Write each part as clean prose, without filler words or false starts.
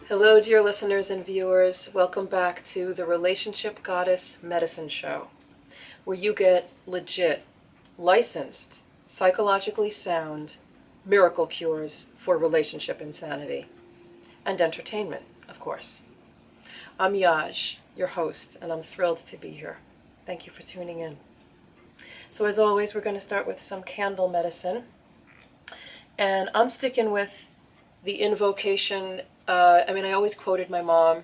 Hello, dear listeners and viewers. Welcome back to the Relationship Goddess Medicine Show, where you get legit, licensed, psychologically sound miracle cures for relationship insanity and entertainment, of course. I'm Yaj, your host, and I'm thrilled to be here. Thank you for tuning in. So as always, we're going to start with some candle medicine. And I'm sticking with the invocation. I always quoted my mom,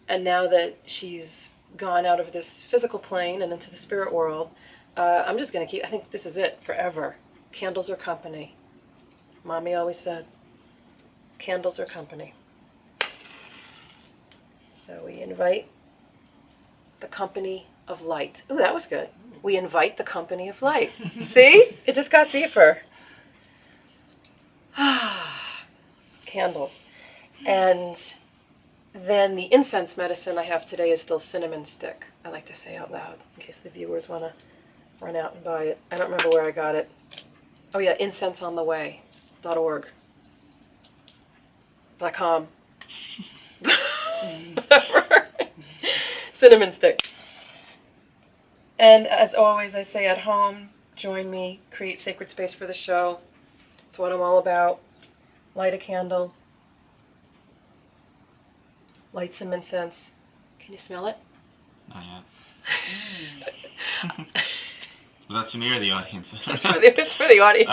and now that she's gone out of this physical plane and into the spirit world, I'm just going to I think this is it forever. Candles are company. Mommy always said, candles are company. So we invite the company of light. Ooh, that was good. We invite the company of light. See? It just got deeper. Candles. And then the incense medicine I have today is still cinnamon stick. I like to say out loud in case the viewers want to run out and buy it. I don't remember where I got it. Oh yeah, incenseontheway.org. .com. Cinnamon stick. And as always, I say at home, join me, create sacred space for the show. It's what I'm all about. Light a candle. Light some incense. Can you smell it? Not yet. Was that to me or the audience? It's for the audience.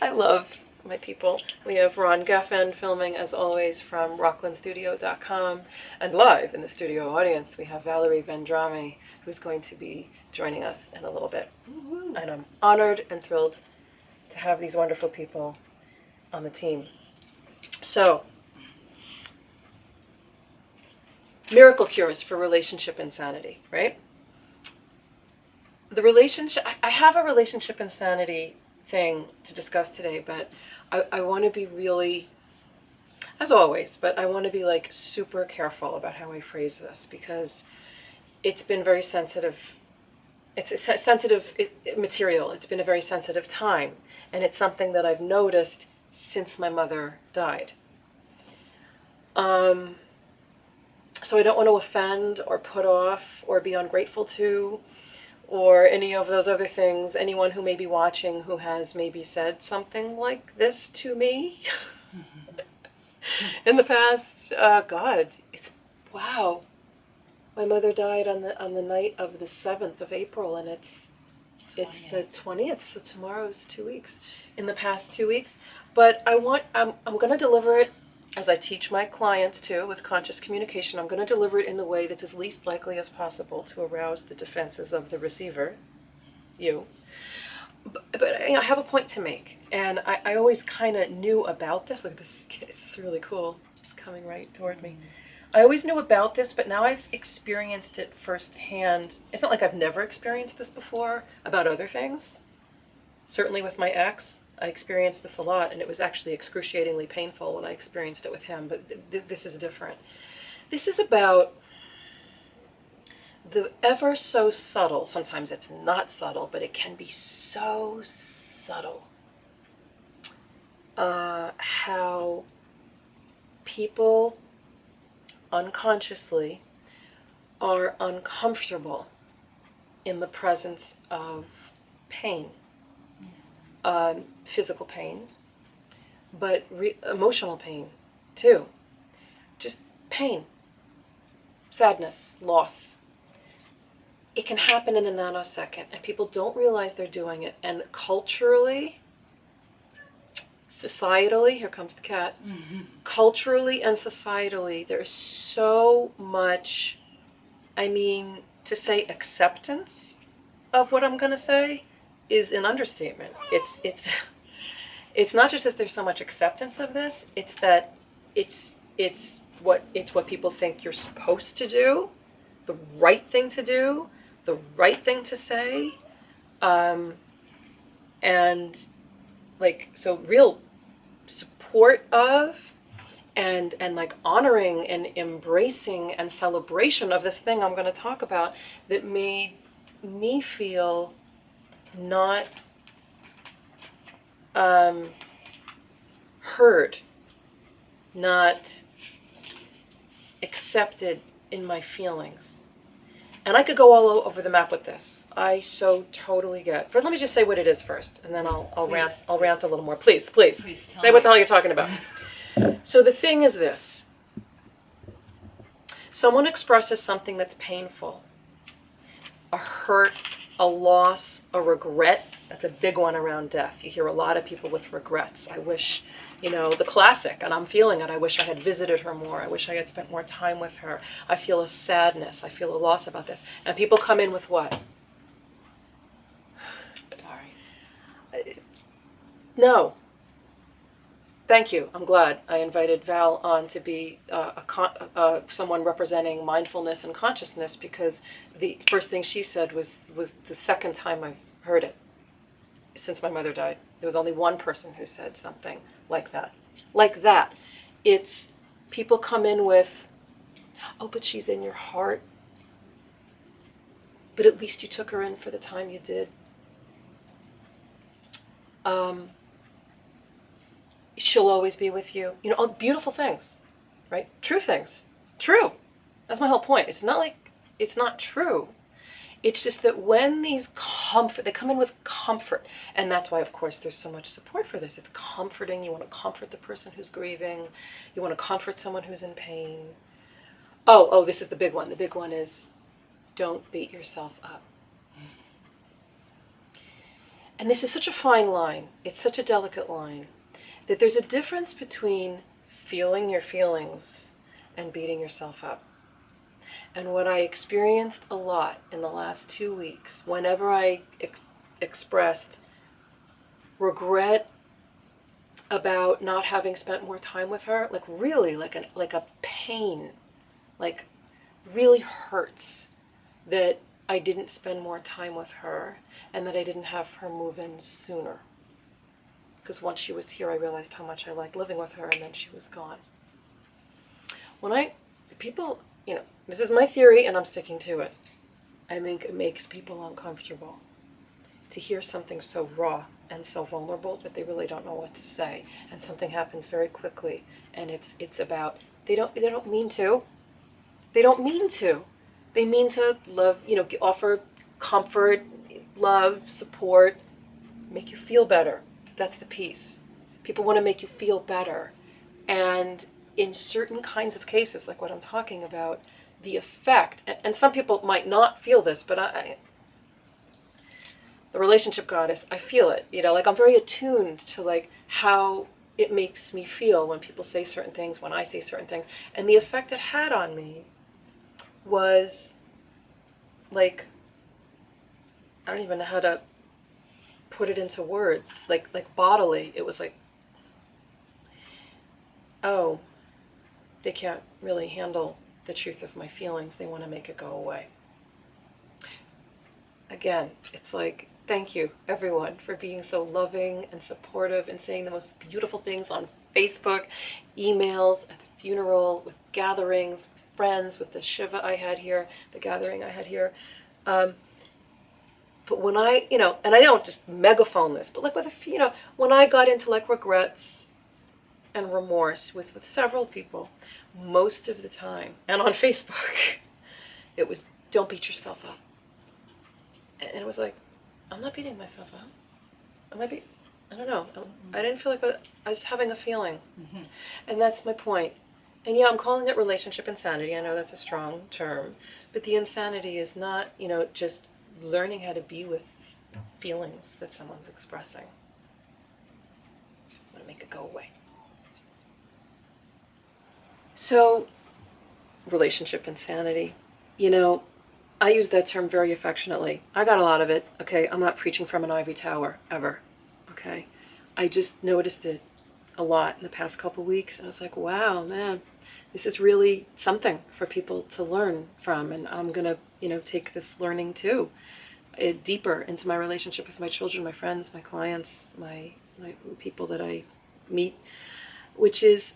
I love my people. We have Ron Geffen filming, as always, from rocklandstudio.com. And live in the studio audience, we have Valerie Vendrame, who's going to be joining us in a little bit. Woo-hoo. And I'm honored and thrilled to have these wonderful people on the team. So, miracle cures for relationship insanity, right? I have a relationship insanity thing to discuss today, but I want to be really, as always, but I want to be like super careful about how I phrase this because it's been very sensitive. It's a sensitive material. It's been a very sensitive time, and it's something that I've noticed since my mother died. So I don't want to offend or put off or be ungrateful to or any of those other things. Anyone who may be watching who has maybe said something like this to me in the past. God, wow. My mother died on the night of the 7th of April, and it's the 20th, so tomorrow is 2 weeks. In the past 2 weeks. But I'm going to deliver it as I teach my clients too, with conscious communication. I'm going to deliver it in the way that's as least likely as possible to arouse the defenses of the receiver, you. But I have a point to make, and I always kind of knew about this. Look at this, it's really cool. It's coming right toward me. I always knew about this, but now I've experienced it firsthand. It's not like I've never experienced this before about other things. Certainly with my ex, I experienced this a lot, and it was actually excruciatingly painful when I experienced it with him, but this is different. This is about the ever so subtle, sometimes it's not subtle, but it can be so subtle, how people unconsciously are uncomfortable in the presence of pain. Physical pain, but emotional pain too. Just pain, sadness, loss. It can happen in a nanosecond, and people don't realize they're doing it. And culturally, societally, here comes the cat, culturally and societally, there's so much, to say acceptance of what I'm going to say is an understatement. It's not just that there's so much acceptance of this, it's that it's what people think you're supposed to do, the right thing to do, the right thing to say, and like, so real support of and like honoring and embracing and celebration of this thing I'm going to talk about that made me feel not heard not accepted in my feelings. And I could go all over the map with this. I so totally get. First, let me just say what it is first, and then I'll rant a little more. Please say what the hell you're talking about. So the thing is this. Someone expresses something that's painful, a hurt, a loss, a regret. That's a big one around death. You hear a lot of people with regrets. I wish, the classic, and I'm feeling it. I wish I had visited her more. I wish I had spent more time with her. I feel a sadness. I feel a loss about this. And people come in with what? Sorry. No. Thank you. I'm glad I invited Val on to be someone representing mindfulness and consciousness, because the first thing she said was the second time I've heard it since my mother died. There was only one person who said something like that. Like that. It's people come in with, oh, but she's in your heart. But at least you took her in for the time you did. She'll always be with you. All beautiful things, right? True things. True. That's my whole point. It's not like it's not true. It's just that when these they come in with comfort. And that's why, of course, there's so much support for this. It's comforting. You want to comfort the person who's grieving. You want to comfort someone who's in pain. Oh, this is the big one. The big one is don't beat yourself up. And this is such a fine line. It's such a delicate line. That there's a difference between feeling your feelings and beating yourself up. And what I experienced a lot in the last 2 weeks, whenever I expressed regret about not having spent more time with her, like really, like a pain, like really hurts that I didn't spend more time with her and that I didn't have her move in sooner. Because once she was here, I realized how much I liked living with her, and then she was gone. People, this is my theory, and I'm sticking to it. I think it makes people uncomfortable to hear something so raw and so vulnerable that they really don't know what to say, and something happens very quickly, and it's about they don't mean to. They don't mean to. They mean to love, offer comfort, love, support, make you feel better. That's the piece. People want to make you feel better. And in certain kinds of cases, like what I'm talking about, the effect, and some people might not feel this, but the relationship goddess, I feel it. Like I'm very attuned to like how it makes me feel when people say certain things, when I say certain things. And the effect it had on me was like, I don't even know how to put it into words, like bodily. It was like, oh, they can't really handle the truth of my feelings. They want to make it go away. Again, it's like, thank you, everyone, for being so loving and supportive and saying the most beautiful things on Facebook, emails, at the funeral, with gatherings, with friends, with the Shiva I had here, the gathering I had here. But when I, and I don't just megaphone this, but like with when I got into like regrets and remorse with several people, most of the time, and on Facebook, it was, don't beat yourself up. And it was like, I'm not beating myself up. I don't know. I didn't feel like I was having a feeling. Mm-hmm. And that's my point. And yeah, I'm calling it relationship insanity. I know that's a strong term. But the insanity is not, just learning how to be with feelings that someone's expressing. I want to make it go away. So, relationship insanity. I use that term very affectionately. I got a lot of it, okay? I'm not preaching from an ivory tower, ever, okay? I just noticed it a lot in the past couple weeks, and I was like, wow, man, this is really something for people to learn from, and I'm gonna, take this learning too, deeper into my relationship with my children, my friends, my clients, my people that I meet, which is,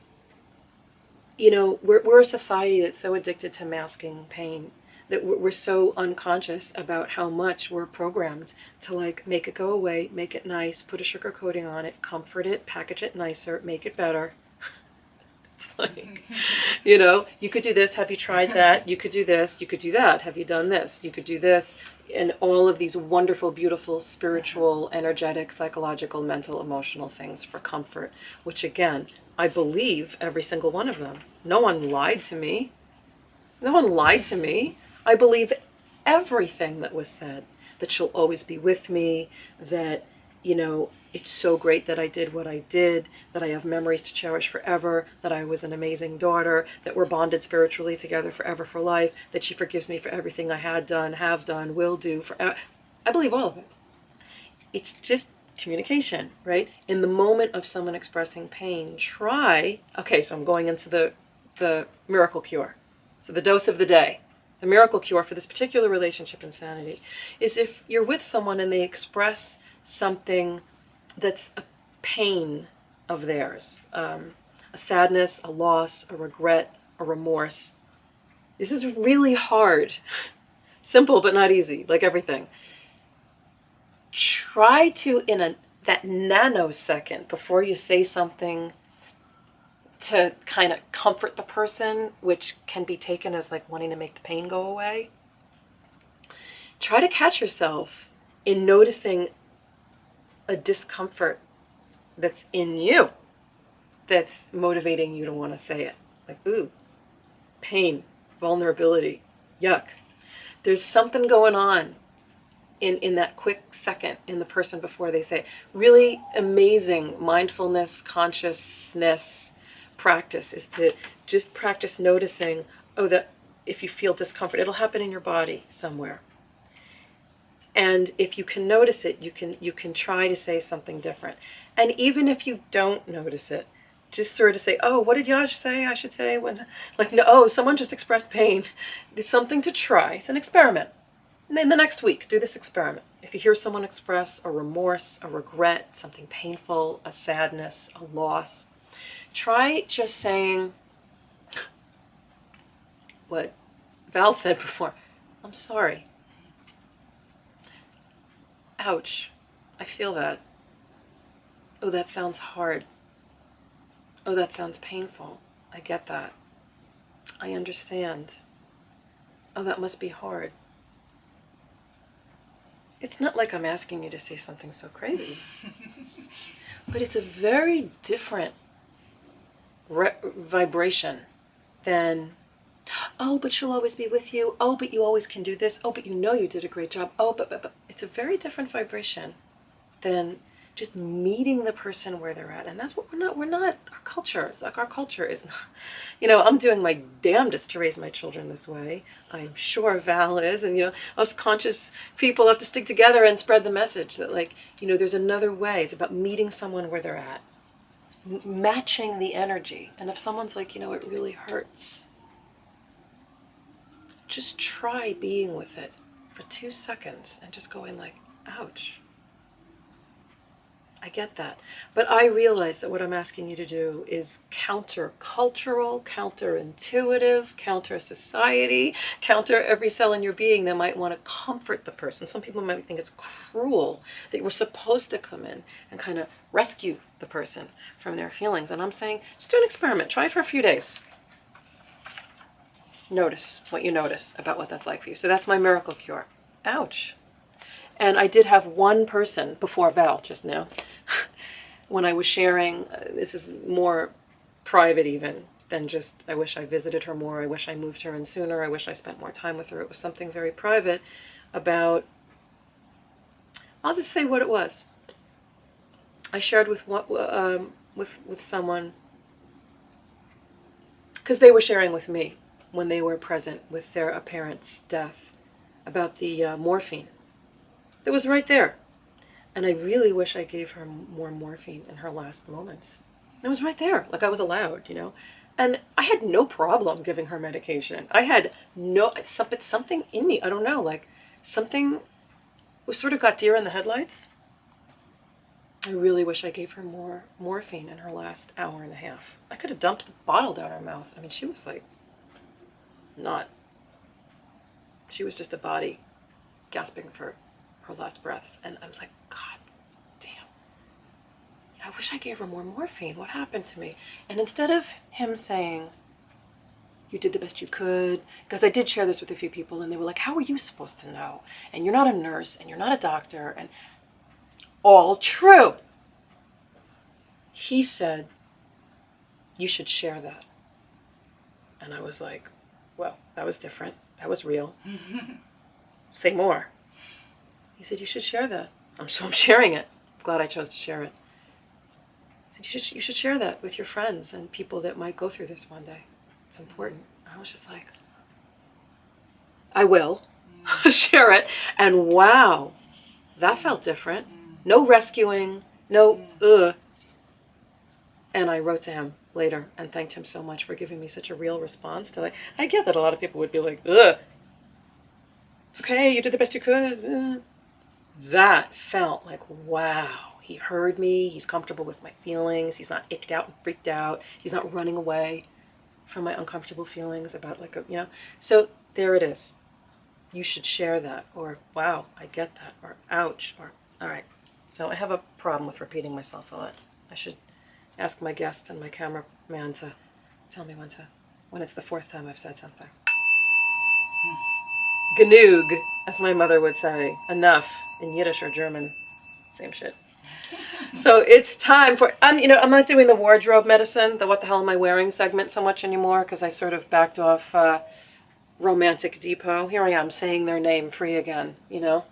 we're a society that's so addicted to masking pain that we're so unconscious about how much we're programmed to like make it go away, make it nice, put a sugar coating on it, comfort it, package it nicer, make it better. It's like, you know, you could do this. Have you tried that? You could do this. You could do that. Have you done this? You could do this. And all of these wonderful, beautiful, spiritual, energetic, psychological, mental, emotional things for comfort, which again, I believe every single one of them. No one lied to me. No one lied to me. I believe everything that was said, that she'll always be with me, that, you know, it's so great that I did what I did, that I have memories to cherish forever, that I was an amazing daughter, that we're bonded spiritually together forever for life, that she forgives me for everything I had done, have done, will do forever. I believe all of it. It's just communication, right? In the moment of someone expressing pain, try, okay, so I'm going into the miracle cure. So the dose of the day, the miracle cure for this particular relationship insanity, is if you're with someone and they express something that's a pain of theirs, a sadness, a loss, a regret, a remorse. This is really hard. Simple but not easy, like everything. Try to, that nanosecond before you say something to kind of comfort the person, which can be taken as like wanting to make the pain go away, try to catch yourself in noticing a discomfort that's in you that's motivating you to want to say it. Like, ooh, pain, vulnerability, yuck. There's something going on in that quick second in the person before they say it. Really amazing mindfulness, consciousness practice is to just practice noticing, oh, that if you feel discomfort, it'll happen in your body somewhere. And if you can notice it, you can try to say something different. And even if you don't notice it, just sort of say, oh, what did Yaj say I should say? When, like, no, oh, someone just expressed pain. There's something to try. It's an experiment. And then the next week, do this experiment. If you hear someone express a remorse, a regret, something painful, a sadness, a loss, try just saying what Val said before. I'm sorry. Ouch. I feel that. Oh, that sounds hard. Oh, that sounds painful. I get that. I understand. Oh, that must be hard. It's not like I'm asking you to say something so crazy. But it's a very different vibration than, oh, but she'll always be with you. Oh, but you always can do this. Oh, but you know you did a great job. Oh, but. It's a very different vibration than just meeting the person where they're at. And that's what we're not, our culture, it's like our culture is not, you know, I'm doing my damnedest to raise my children this way. I'm sure Val is, and, you know, us conscious people have to stick together and spread the message that, like, you know, there's another way. It's about meeting someone where they're at, matching the energy. And if someone's like, you know, it really hurts, just try being with it for 2 seconds and just going like, ouch. I get that. But I realize that what I'm asking you to do is counter-cultural, counter-intuitive, counter-society, counter every cell in your being that might want to comfort the person. Some people might think it's cruel that we're supposed to come in and kind of rescue the person from their feelings. And I'm saying, just do an experiment. Try it for a few days. Notice what you notice about what that's like for you. So that's my miracle cure. Ouch. And I did have one person before Val just now, when I was sharing, this is more private even than just, I wish I visited her more, I wish I moved her in sooner, I wish I spent more time with her. It was something very private about, I'll just say what it was. I shared with someone, because they were sharing with me when they were present with their parent's death, about the morphine. It was right there. And I really wish I gave her more morphine in her last moments. It was right there, like I was allowed, you know. And I had no problem giving her medication. I had something in me, I don't know, like something sort of got deer in the headlights. I really wish I gave her more morphine in her last hour and a half. I could have dumped the bottle down her mouth. I mean, she was like, she was just a body gasping for her last breaths. And I was like, God damn. I wish I gave her more morphine. What happened to me? And instead of him saying, you did the best you could, because I did share this with a few people, and they were like, how are you supposed to know? And you're not a nurse, and you're not a doctor, and all true. He said, you should share that. And I was like, well, that was different. That was real. Say more. He said, you should share that. I'm sharing it. I'm glad I chose to share it. He said, you should share that with your friends and people that might go through this one day. It's important. I was just like, I will share it. And wow, that felt different. No rescuing, no ugh. And I wrote to him later and thanked him so much for giving me such a real response to, like, I get that a lot of people would be like, ugh, it's okay, you did the best you could. That felt like, wow, he heard me, he's comfortable with my feelings, he's not icked out and freaked out, he's not running away from my uncomfortable feelings about, like, you know. So there it is. You should share that, or wow, I get that, or ouch, or all right. So I have a problem with repeating myself a lot. I should ask my guest and my cameraman to tell me when it's the fourth time I've said something. Genug, as my mother would say. Enough in Yiddish or German, same shit. So it's time for, I'm not doing the wardrobe medicine, the what the hell am I wearing segment so much anymore, because I sort of backed off Romantic Depot. Here I am saying their name free again, you know.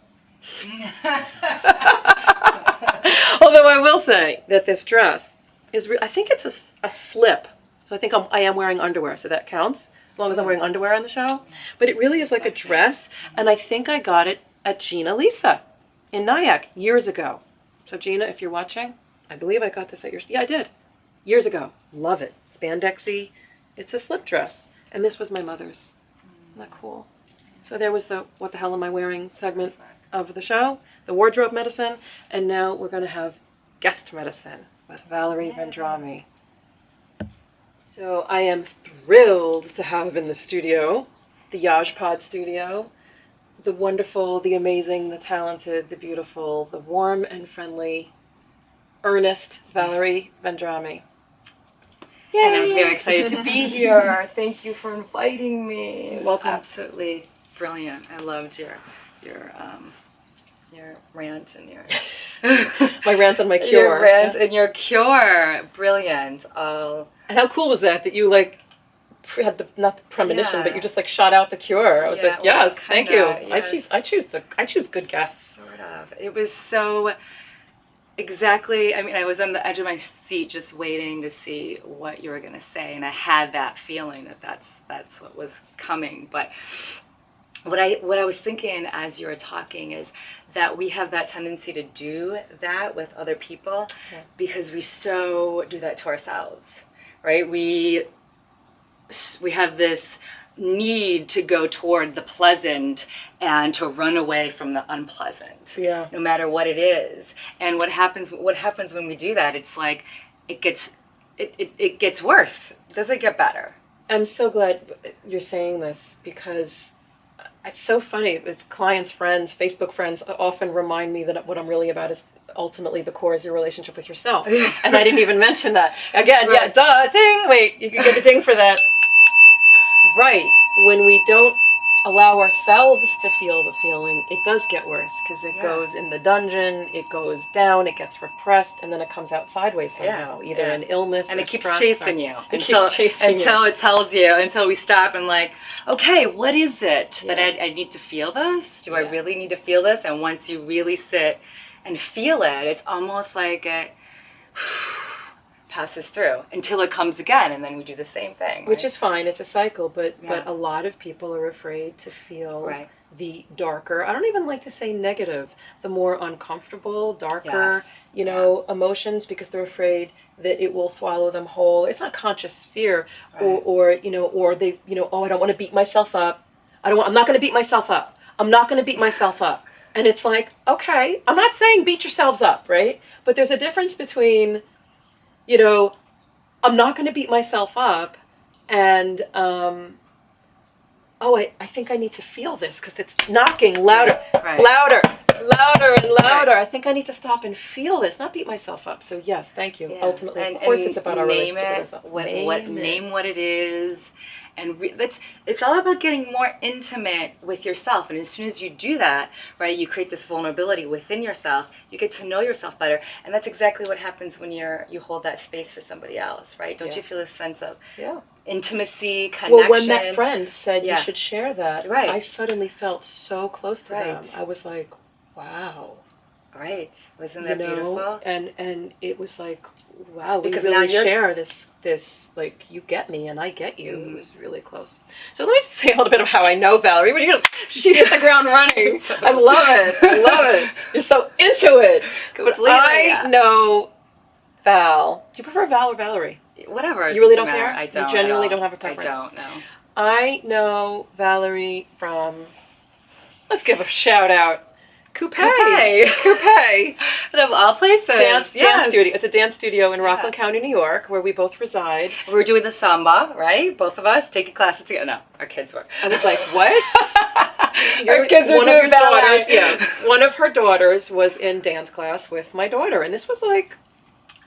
Although I will say that this dress is, I think it's a slip. So I think I am wearing underwear, so that counts, as long as I'm wearing underwear on the show. But it really is like a dress, and I think I got it at Gina Lisa in Nyack years ago. So Gina, if you're watching, I believe I got this at I did. Years ago. Love it. Spandexy. It's a slip dress. And this was my mother's. Isn't that cool? So there was the what the hell am I wearing segment of the show, the wardrobe medicine, and now we're going to have guest medicine with Valerie Vendrame. So I am thrilled to have in the studio, the Yajpod studio, the wonderful, the amazing, the talented, the beautiful, the warm and friendly, earnest Valerie Vendrame. Yay! And I'm very excited to be here. Thank you for inviting me. You're welcome. Absolutely brilliant. I loved your rant and your my rant on my cure. Your rant and your cure. Brilliant. And how cool was that you like had the not the premonition, but you just like shot out the cure. I was like, yes, thank you. Yes. I choose good guests. Sort of. It was so exactly. I mean, I was on the edge of my seat, just waiting to see what you were going to say, and I had that feeling that that's what was coming. But what I was thinking as you were talking is that we have that tendency to do that with other people because we so do that to ourselves, right? We have this need to go toward the pleasant and to run away from the unpleasant, no matter what it is. And what happens when we do that? It's like it gets worse. It doesn't get better. I'm so glad you're saying this because it's so funny. It's clients, friends, Facebook friends often remind me that what I'm really about is ultimately the core is your relationship with yourself. And I didn't even mention that. Again, yeah, duh, ding. Wait, you can get a ding for that. Right. When we don't allow ourselves to feel the feeling, it does get worse because it goes in the dungeon, it goes down, it gets repressed, and then it comes out sideways somehow, either in illness and or it keeps stress chasing you until it tells you, until we stop and like, okay, what is it that I need to feel this? Do I really need to feel this? And once you really sit and feel it, it's almost like it passes through until it comes again, and then we do the same thing. Which is fine, it's a cycle, but a lot of people are afraid to feel the darker, I don't even like to say negative, the more uncomfortable, darker, emotions, because they're afraid that it will swallow them whole. It's not conscious fear, or they, oh, I don't want to beat myself up. I'm not going to beat myself up. I'm not going to beat myself up. And it's like, okay, I'm not saying beat yourselves up, right? But there's a difference between I'm not going to beat myself up, and oh, I think I need to feel this because it's knocking louder, Right. louder, louder and louder. Right. I think I need to stop and feel this, not beat myself up. So yes, thank you. Yeah. Ultimately, and, of course, and it's about our name relationship it, with ourselves. name what it is, and it's all about getting more intimate with yourself. And as soon as you do that, right, you create this vulnerability within yourself. You get to know yourself better, and that's exactly what happens when you hold that space for somebody else, right? Don't you feel a sense of intimacy, connection? Well, when that friend said you Yeah. should share that, Right. I suddenly felt so close to them. Right. I was like, wow. Right. Wasn't that You know? beautiful? And it was like, wow, we Because really now you're- share this like, you get me and I get you. It was really close. So let me just say a little bit of how I know Valerie. She hit the ground running. I love it. I love it. You're so into it. Completely, But I yeah. know Val. Do you prefer Val or Valerie? Whatever. You really doesn't don't care? matter. I don't. You genuinely at all. don't have a preference? I don't. No. I know Valerie from, let's give a shout out, Coupe. Out of all places. Dance studio. It's a dance studio in Yeah. Rockland County, New York, where we both reside. We were doing the samba, right? Both of us taking classes together. No, our kids were. I was like, what? Our kids were one of doing your ballet. daughters, one of her daughters was in dance class with my daughter, and this was like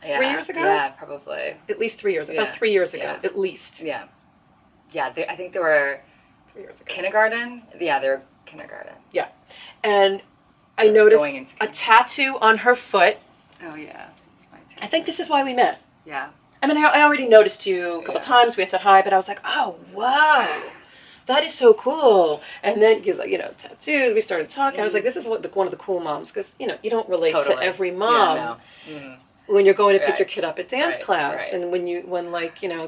3 years ago? Yeah, probably. at least 3 years ago. Yeah. About 3 years ago, Yeah. at least. Yeah. Yeah, I think they were 3 years ago. kindergarten. Yeah, they were kindergarten. Yeah, and I noticed Going into a tattoo on her foot. Oh, yeah. That's my I think this is why we met. Yeah. I mean, I already noticed you a couple times. We had said hi, but I was like, oh, wow. That is so cool. And then, because, tattoos, we started talking. I was like, this is one of the cool moms, because, you don't relate to every mom. Yeah, no. Mm-hmm. When you're going to pick Right. your kid up at dance Right, class, right. and when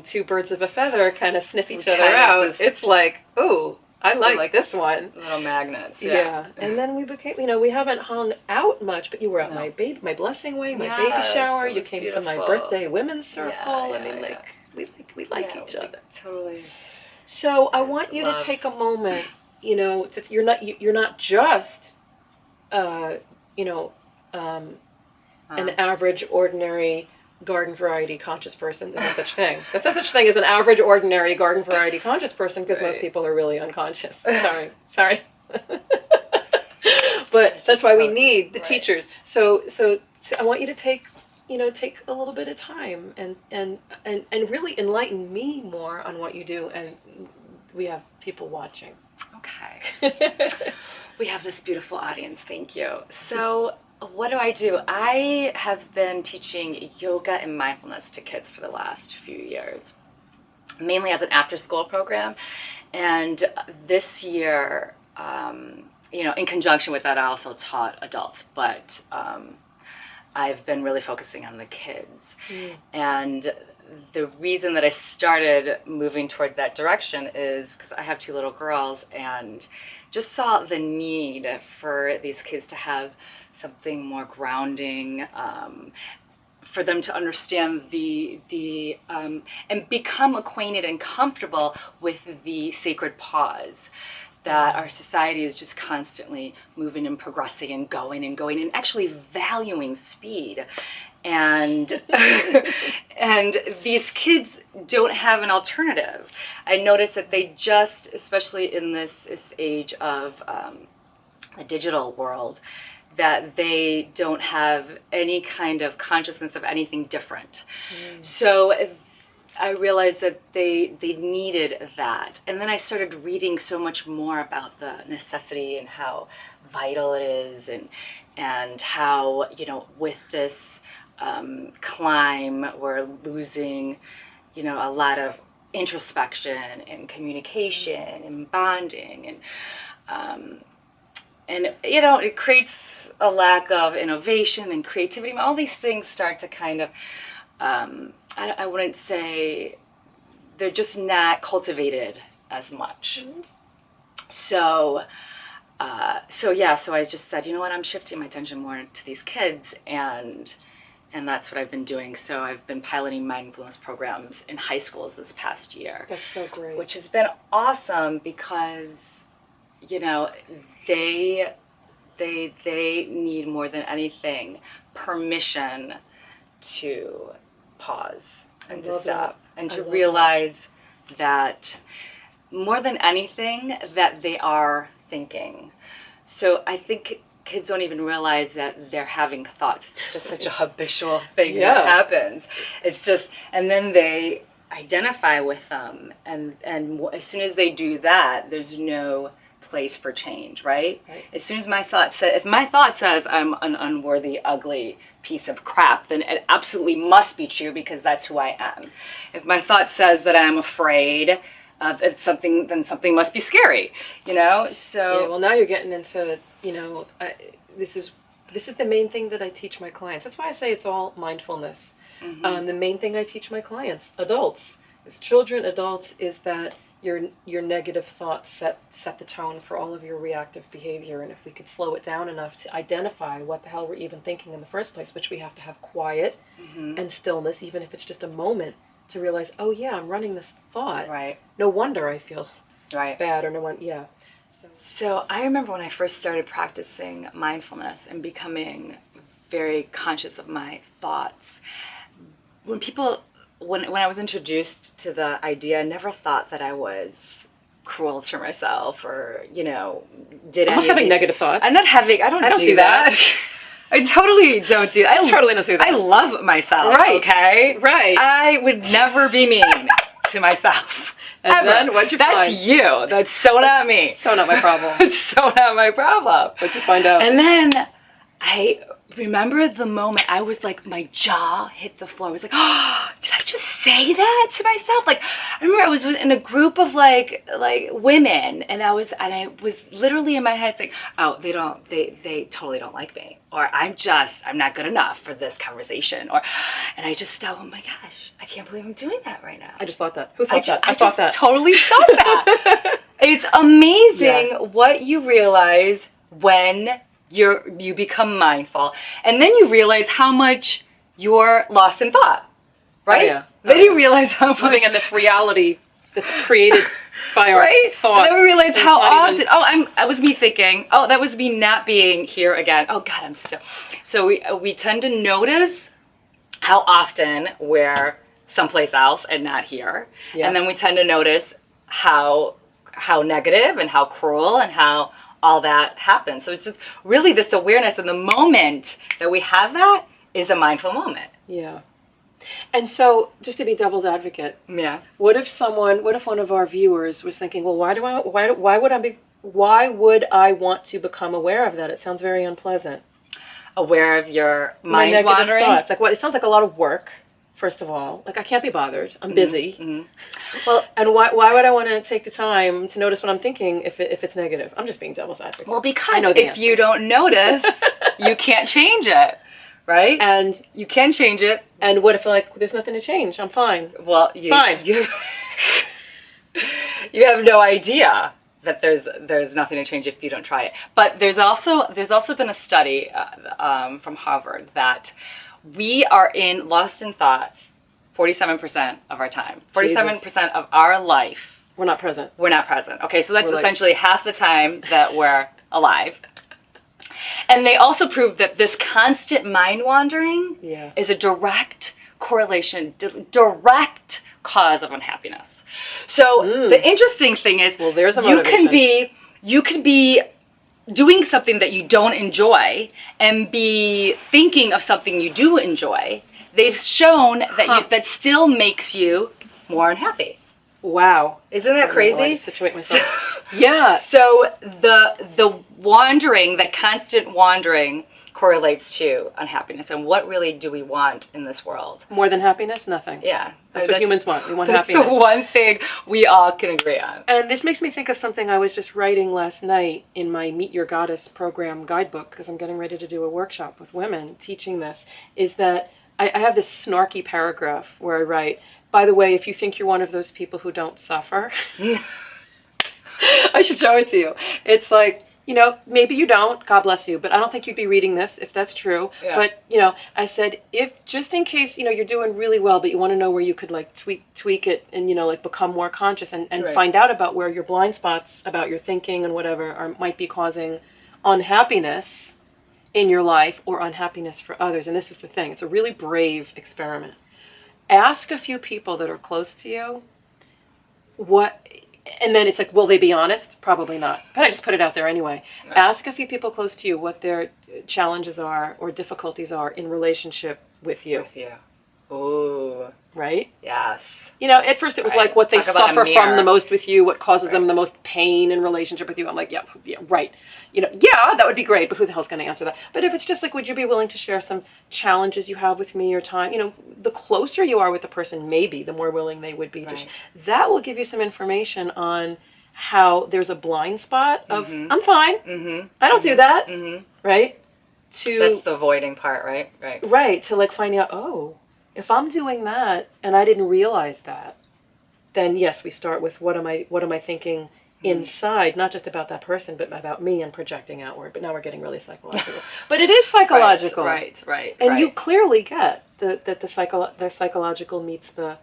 two birds of a feather kind of sniff each other Kind of out, just- it's like, ooh, I like this one. Little magnets. Yeah. And then we became, we haven't hung out much, but you were at my blessing way, my baby Yes, shower. it You was came to my beautiful. birthday women's circle. Yeah, I mean, we like Yeah, each other. Totally. So I want you love. to take a moment. You're not just, an average, ordinary, garden variety conscious person. There's no such thing. There's no such thing as an average, ordinary, garden variety conscious person, because most people are really unconscious. Sorry. But that's why we need the teachers. So I want you to take a little bit of time and really enlighten me more on what you do. And we have people watching. Okay. We have this beautiful audience. Thank you. So what do? I have been teaching yoga and mindfulness to kids for the last few years, mainly as an after-school program. And this year, in conjunction with that, I also taught adults, but I've been really focusing on the kids. And the reason that I started moving toward that direction is because I have 2 little girls and just saw the need for these kids to have something more grounding, for them to understand and become acquainted and comfortable with the sacred pause that our society is just constantly moving and progressing and going and actually valuing speed. And and these kids don't have an alternative. I notice that they just, especially in this age of a digital world, that they don't have any kind of consciousness of anything different. So I realized that they needed that. And then I started reading so much more about the necessity and how vital it is, and how, with this climb, we're losing, a lot of introspection and communication and bonding, and it creates a lack of innovation and creativity. All these things start to kind of, I wouldn't say, they're just not cultivated as much. So I just said, you know what, I'm shifting my attention more to these kids, and that's what I've been doing. So I've been piloting mindfulness programs in high schools this past year. That's so great. Which has been awesome because, they need more than anything permission to pause and to stop and to realize that more than anything, that they are thinking. So I think kids don't even realize that they're having thoughts. It's just such a habitual thing that happens. It's just, and then they identify with them, and as soon as they do that, there's no place for change, right? As soon as my thought says, if my thought says I'm an unworthy, ugly piece of crap, then it absolutely must be true, because that's who I am. If my thought says that I'm afraid of something, then something must be scary, you know? So yeah, well, now you're getting into, you know, this is the main thing that I teach my clients. That's why I say it's all mindfulness. The main thing I teach my clients, adults, it's children, adults, is that your negative thoughts set the tone for all of your reactive behavior. And if we could slow it down enough to identify what the hell we're even thinking in the first place, which we have to have quiet and stillness, even if it's just a moment, to realize, oh yeah, I'm running this thought. Right. No wonder I feel Right. bad, or no one, yeah. So I remember when I first started practicing mindfulness and becoming very conscious of my thoughts. When I was introduced to the idea, I never thought that I was cruel to myself, or, you know, did I'm any not having of these negative thoughts. I'm not having. I don't do that. I totally don't do that. I totally don't do that. I love myself. Right. Okay. Right. I would never be mean to myself. And ever. then what'd you That's find? you. That's so not me. So not my problem. It's so not my problem. What'd you find out? And then I remember the moment I was like, my jaw hit the floor. I was like, oh, did I just say that to myself? Like, I remember I was in a group of like women, and I was literally in my head saying, oh, they totally don't like me, or I'm not good enough for this conversation, and I just thought, oh my gosh, I can't believe I'm doing that right now. I just thought that. Who thought that? I thought just that. totally thought that. It's amazing what you realize when you become mindful, and then you realize how much you're lost in thought, right? Oh, yeah. Then you realize how much Living in this reality that's created by our thoughts. And then we realize And how it's not often. That was me thinking. Oh, that was me not being here again. Oh God, I'm still. So we tend to notice how often we're someplace else and not here, and then we tend to notice how negative and how cruel and how all that happens. So it's just really this awareness, and the moment that we have that is a mindful moment. Yeah. And so, just to be devil's advocate, what if one of our viewers was thinking, well, why would I want to become aware of that? It sounds very unpleasant. Aware of your My mind negative wandering. thoughts. Like, it sounds like a lot of work. First of all, like, I can't be bothered. I'm busy. Well, and why would I want to take the time to notice what I'm thinking if it's negative? I'm just being devil's advocate. Well, because if you don't notice, you can't change it, right? And you can change it. And what if, like, there's nothing to change? I'm fine. Well, fine. You have no idea that there's nothing to change if you don't try it. But there's also been a study from Harvard that we are lost in thought 47% of our time. 47% of our life. We're not present. We're not present. Okay, so that's essentially half the time that we're alive. And they also proved that this constant mind wandering is a direct correlation, direct cause of unhappiness. So the interesting thing is, there's a motivation. you can be doing something that you don't enjoy and be thinking of something you do enjoy. They've shown that that still makes you more unhappy. Wow. Isn't that crazy? I just situate myself. Yeah. So the wandering, that constant wandering, correlates to unhappiness. And what really do we want in this world? More than happiness? Nothing. Yeah. That's what humans want. We want happiness. That's the one thing we all can agree on. And this makes me think of something I was just writing last night in my Meet Your Goddess program guidebook, because I'm getting ready to do a workshop with women teaching this, is that I have this snarky paragraph where I write, by the way, if you think you're one of those people who don't suffer, I should show it to you. It's like, you know, maybe you don't, God bless you, but I don't think you'd be reading this if that's true. Yeah. But, you know, I said, if just in case, you know, you're doing really well, but you want to know where you could like tweak it and, you know, like become more conscious and find out about where your blind spots about your thinking and whatever might be causing unhappiness in your life or unhappiness for others. And this is the thing. It's a really brave experiment. Ask a few people that are close to you and then it's like, will they be honest? Probably not. But I just put it out there anyway. Right. Ask a few people close to you what their challenges are or difficulties are in relationship with you. With you. Ooh, Right? yes. You know, at first it was Right. like what they Talk about a suffer from mirror. the most with you, what causes Right. them the most pain in relationship with you. I'm like, yeah, right. You know, yeah, that would be great, but who the hell's going to answer that? But if it's just like, would you be willing to share some challenges you have with me or time? You know, the closer you are with the person, maybe the more willing they would be to. Right. That will give you some information on how there's a blind spot of, Mhm. I'm fine, Mm-hmm. I don't do that, Mm-hmm. right? To That's the avoiding part, right? Right. Right, to like finding out, oh, if I'm doing that and I didn't realize that, then yes, we start with what am I thinking inside, not just about that person, but about me and projecting outward. But now we're getting really psychological. But it is psychological. Right. And you clearly get that the psychological meets the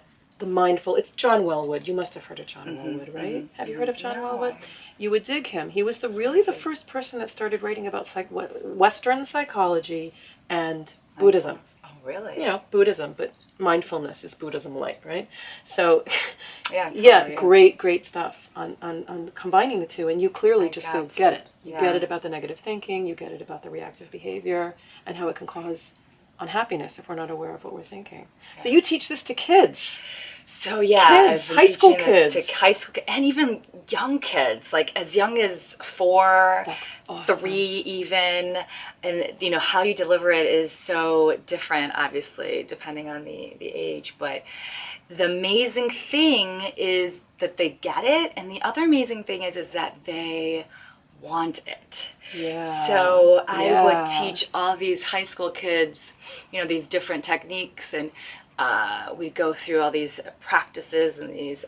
mindful. It's John Wellwood. You must have heard of John Wellwood, right? Have you heard of John Wellwood? You would dig him. He was the first person that started writing about Western psychology and Buddhism. Oh, really? You know, Buddhism, but mindfulness is Buddhism light, right? So, Yeah. great stuff on combining the two, and you clearly get it. You get it about the negative thinking, you get it about the reactive behavior, and how it can cause unhappiness if we're not aware of what we're thinking. Yeah. So you teach this to kids. So yeah, kids, high school kids, to high school and even young kids, like as young as 4, That's awesome. 3 even, and you know how you deliver it is so different, obviously, depending on the age. But the amazing thing is that they get it, and the other amazing thing is that they want it. Yeah. So I would teach all these high school kids, you know, these different techniques, and we go through all these practices and these,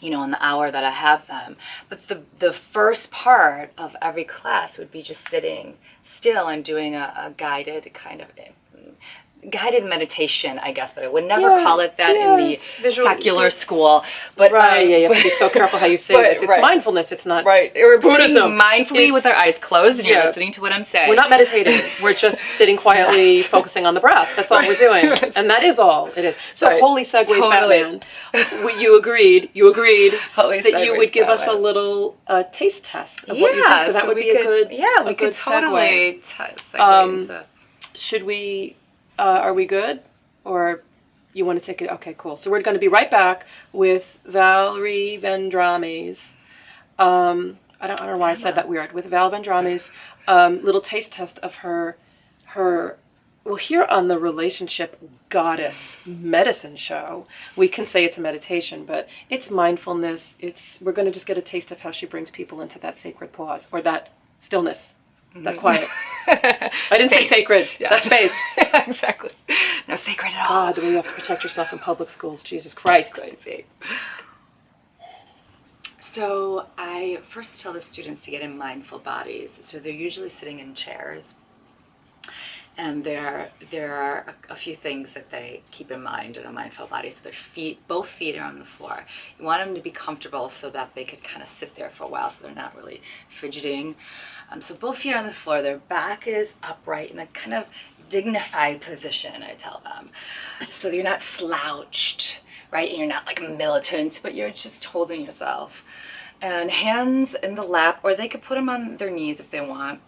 you know, in the hour that I have them. But the first part of every class would be just sitting still and doing a guided kind of guided meditation, I guess, but I would never call it that in the secular school. But you have to be so careful how you say this. It's mindfulness. It's not We're Buddhism. sitting mindfully with our eyes closed, and you're listening to what I'm saying. We're not meditating. We're just sitting quietly, focusing on the breath. That's all we're doing, and that is all it is. So holy segues, Batman. You agreed that you would give us a little taste test of what you do. So that would be a good we could totally segue into. Should we? Are we good? Or you want to take it? Okay, cool. So we're going to be right back with Valerie Vendrame's, I don't know why I said that weird, with Val Vendrame's little taste test of her, well, here on the Relationship Goddess Medicine Show, we can say it's a meditation, but it's mindfulness. We're going to just get a taste of how she brings people into that sacred pause, or that stillness. That quiet. I didn't say sacred. Yeah. That's space. Exactly. No sacred at all. God, the way you have to protect yourself in public schools. Jesus Christ. That's crazy. So I first tell the students to get in mindful bodies. So they're usually sitting in chairs. And there are a few things that they keep in mind in a mindful body. So both feet are on the floor. You want them to be comfortable so that they could kind of sit there for a while, so they're not really fidgeting. So both feet are on the floor. Their back is upright in a kind of dignified position, I tell them. So you're not slouched, right? And you're not like militant, but you're just holding yourself. And hands in the lap, or they could put them on their knees if they want.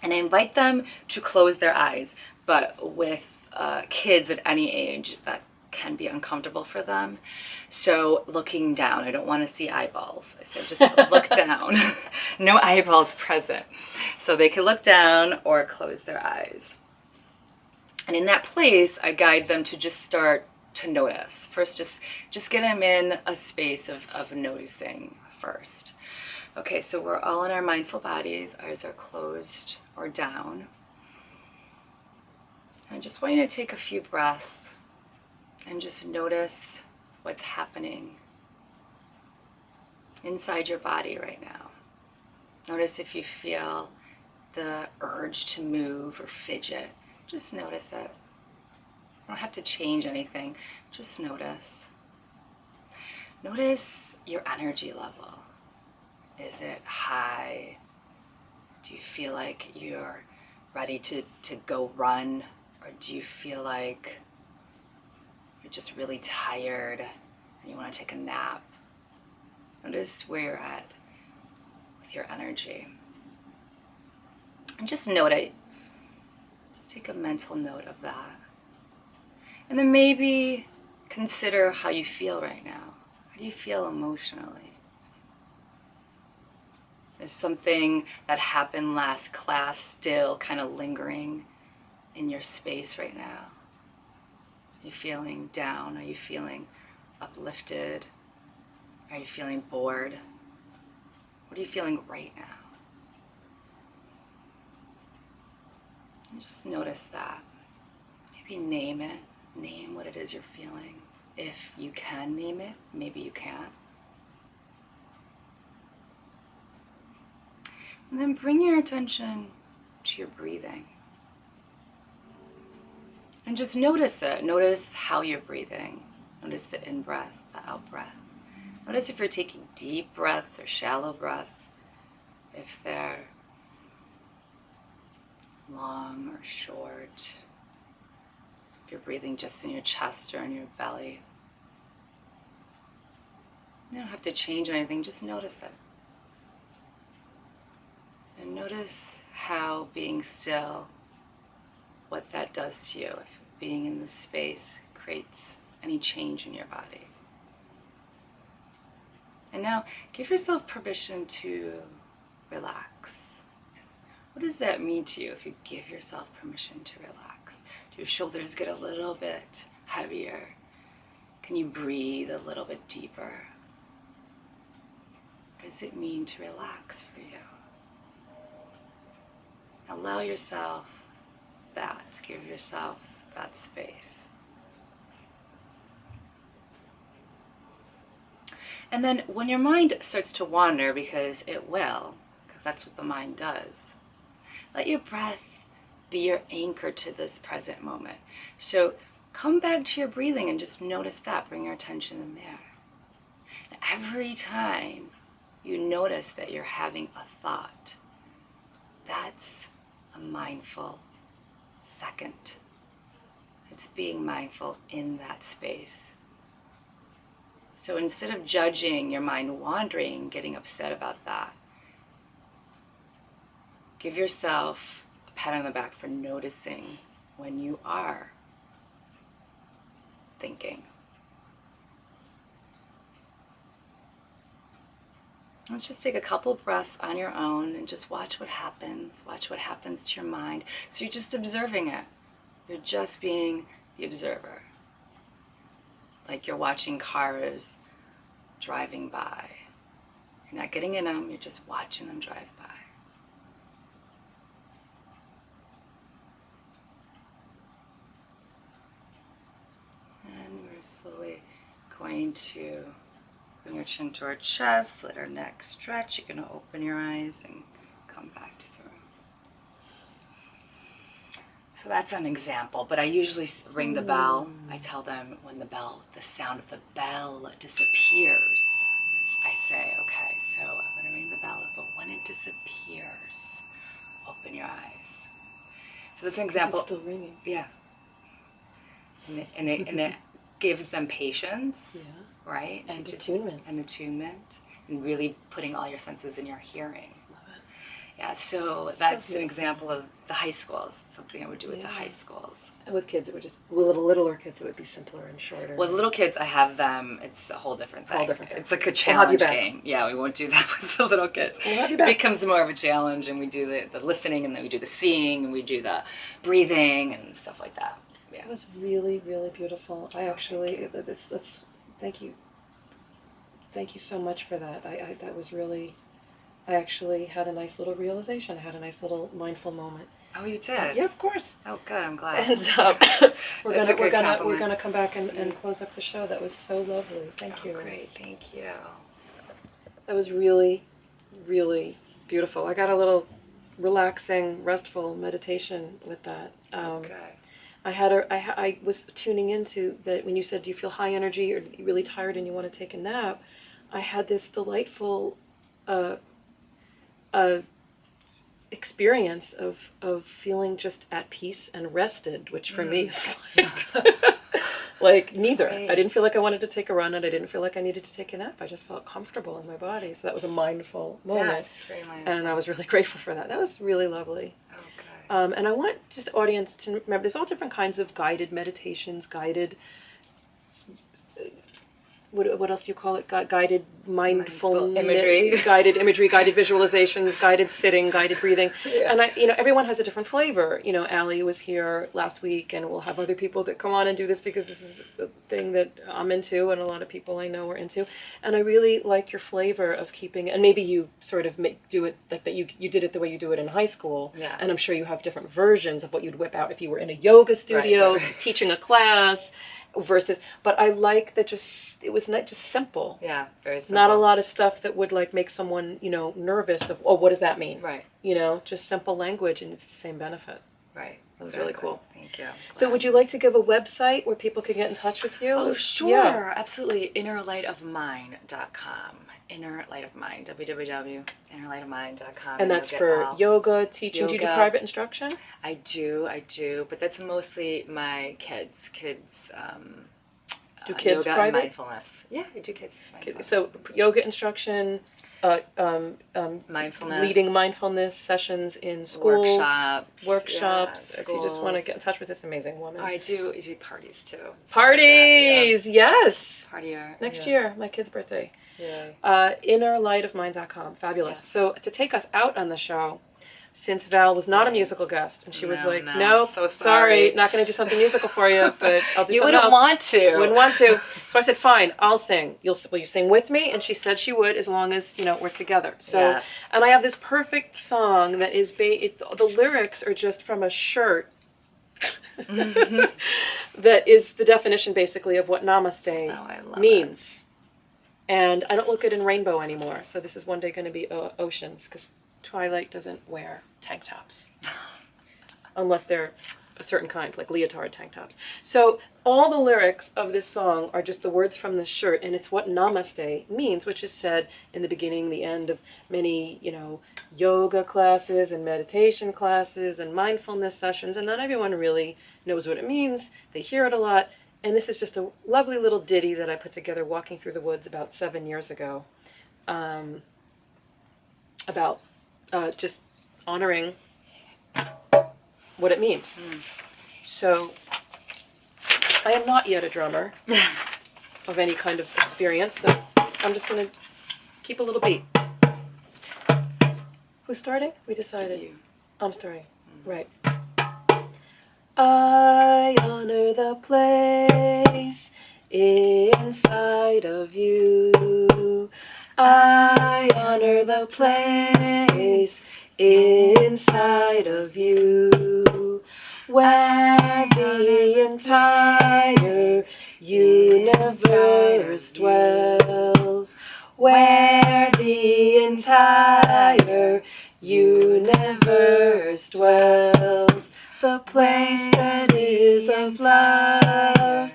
And I invite them to close their eyes, but with kids at any age, that can be uncomfortable for them. So looking down, I don't want to see eyeballs. I said just look down, no eyeballs present. So they can look down or close their eyes. And in that place, I guide them to just start to notice. First, just get them in a space of noticing first. Okay, so we're all in our mindful bodies, eyes are closed or down. And I just want you to take a few breaths and just notice what's happening inside your body right now. Notice if you feel the urge to move or fidget. Just notice it. You don't have to change anything, just notice. Notice your energy level. Is it high? Do you feel like you're ready to go run? Or do you feel like you're just really tired and you want to take a nap? Notice where you're at with your energy. And just note it. Just take a mental note of that. And then maybe consider how you feel right now. How do you feel emotionally? Is something that happened last class still kind of lingering in your space right now? Are you feeling down? Are you feeling uplifted? Are you feeling bored? What are you feeling right now? And just notice that. Maybe name it. Name what it is you're feeling. If you can name it, maybe you can't. And then bring your attention to your breathing. And just notice it. Notice how you're breathing. Notice the in-breath, the out-breath. Notice if you're taking deep breaths or shallow breaths, if they're long or short, if you're breathing just in your chest or in your belly. You don't have to change anything, just notice it. And notice how being still, what that does to you, if being in this space creates any change in your body. And now give yourself permission to relax. What does that mean to you if you give yourself permission to relax? Do your shoulders get a little bit heavier? Can you breathe a little bit deeper? What does it mean to relax for you? Allow yourself that. Give yourself that space. And then when your mind starts to wander, because it will, because that's what the mind does, let your breath be your anchor to this present moment. So come back to your breathing and just notice that. Bring your attention in there. And every time you notice that you're having a thought, that's a mindful second. It's being mindful in that space. So instead of judging your mind wandering, getting upset about that, give yourself a pat on the back for noticing when you are thinking. Let's just take a couple breaths on your own and just watch what happens. Watch what happens to your mind. So you're just observing it. You're just being the observer. Like you're watching cars driving by. You're not getting in them, you're just watching them drive by. And we're slowly going to bring your chin to our chest, let our neck stretch. You're going to open your eyes and come back through. So that's an example, but I usually ring the bell. I tell them when the sound of the bell disappears, I say, okay, so I'm going to ring the bell, but when it disappears, open your eyes. So that's an example. It's still ringing. Yeah. And it gives them patience, Yeah. right? And attunement. And attunement, and really putting all your senses in your hearing. Yeah, so that's an example of the high schools, something I would do with the high schools. And with kids, it would just, littler kids, it would be simpler and shorter. With little kids, I have them, it's a whole different thing. It's like a We'll have you challenge back. game. Yeah, we won't do that with the little kids. We'll have you It back. becomes more of a challenge, and we do the listening, and then we do the seeing, and we do the breathing, and stuff like that. Yeah. That was really, really beautiful. I actually, thank you. Thank you so much for that. That was really, I actually had a nice little realization. I had a nice little mindful moment. Oh, you did? Yeah, of course. Oh, good. I'm glad. And we're That's a good gonna compliment. come back and close up the show. That was so lovely. Thank you. Great. Thank you. That was really, really beautiful. I got a little relaxing, restful meditation with that. Good. I was tuning into that when you said, do you feel high energy or you're really tired and you want to take a nap? I had this delightful experience of feeling just at peace and rested, which for me is like Like, neither. Great. I didn't feel like I wanted to take a run, and I didn't feel like I needed to take a nap. I just felt comfortable in my body. So that was a mindful moment. Yes, very mindful. And I was really grateful for that. That was really lovely. Okay. And I want just audience to remember there's all different kinds of guided meditations, guided, what else do you call it? Guided mindful imagery. Guided imagery, guided visualizations, guided sitting, guided breathing. Yeah. And everyone has a different flavor. Allie was here last week, and we'll have other people that come on and do this because this is the thing that I'm into, and a lot of people I know are into. And I really like your flavor of keeping, and maybe you sort of do it like that. You did it the way you do it in high school. Yeah. And I'm sure you have different versions of what you'd whip out if you were in a yoga studio, Right. teaching a class. But I like that it was not just simple. Yeah, very simple. Not a lot of stuff that would like make someone, nervous of, oh, what does that mean? Right. Just simple language, and it's the same benefit. Right. That was really cool. Thank you. So would you like to give a website where people can get in touch with you? Oh, sure. Yeah. Absolutely. Innerlightofmind.com. Inner Light of Mind. www.innerlightofmind.com. And that's for yoga, teaching. Do you do private instruction? I do. But that's mostly my kids. Do kids yoga private? and mindfulness. Yeah, I do kids. Mindfulness. So yoga instruction, mindfulness, leading mindfulness sessions in schools, workshops. Yeah, if you just want to get in touch with this amazing woman. I do parties too. Parties, yes. Partier. Next year, my kid's birthday. Yeah. Innerlightofmind.com. Fabulous. Yeah. So to take us out on the show, since Val was not a musical guest, and she was like, no, so sorry, not going to do something musical for you, but I'll do you something wouldn't else. want to. Wouldn't want to. So I said, fine, I'll sing. Will you sing with me? And she said she would, as long as, we're together. So, Yes. And I have this perfect song that is, the lyrics are just from a shirt that is the definition, basically, of what Namaste means. And I don't look good in rainbow anymore, so this is one day going to be oceans, because Twilight doesn't wear tank tops. Unless they're a certain kind, like leotard tank tops. So all the lyrics of this song are just the words from this shirt, and it's what Namaste means, which is said in the beginning, the end of many, yoga classes and meditation classes and mindfulness sessions, and not everyone really knows what it means. They hear it a lot, and this is just a lovely little ditty that I put together walking through the woods about 7 years ago, about just honoring what it means. So, I am not yet a drummer of any kind of experience, so I'm just going to keep a little beat. Who's starting? We decided. You. I'm starting. Right. I honor the place inside of you. I honor the place inside of you, where the entire universe dwells, where the entire universe dwells, the place that is of love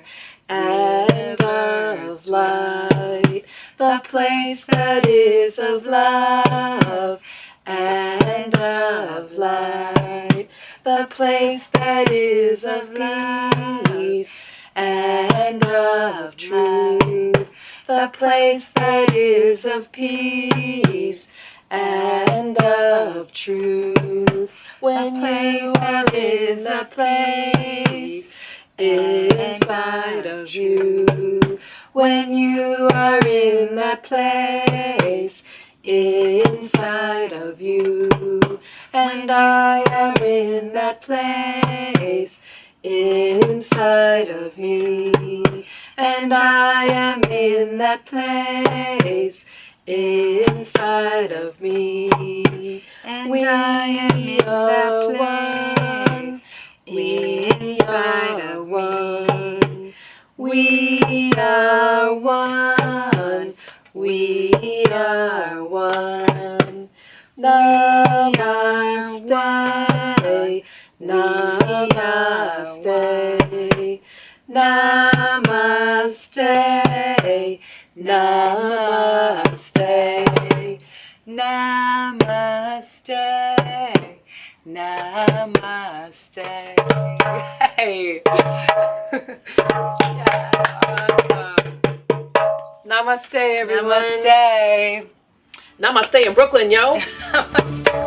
and of light, the place that is of love and of light, the place that is of peace and of truth, the place that is of peace and of truth. When you are in the place inside of you, when you are in that place inside of you, and I am in that place inside of me, and I am in that place inside of me, and I am in that place. We are one. We are one. We are one. Namaste. Namaste. Namaste. Namaste. Namaste. Namaste. Hey. Yeah. Awesome. Namaste, everyone. Namaste. Namaste in Brooklyn, yo. Namaste.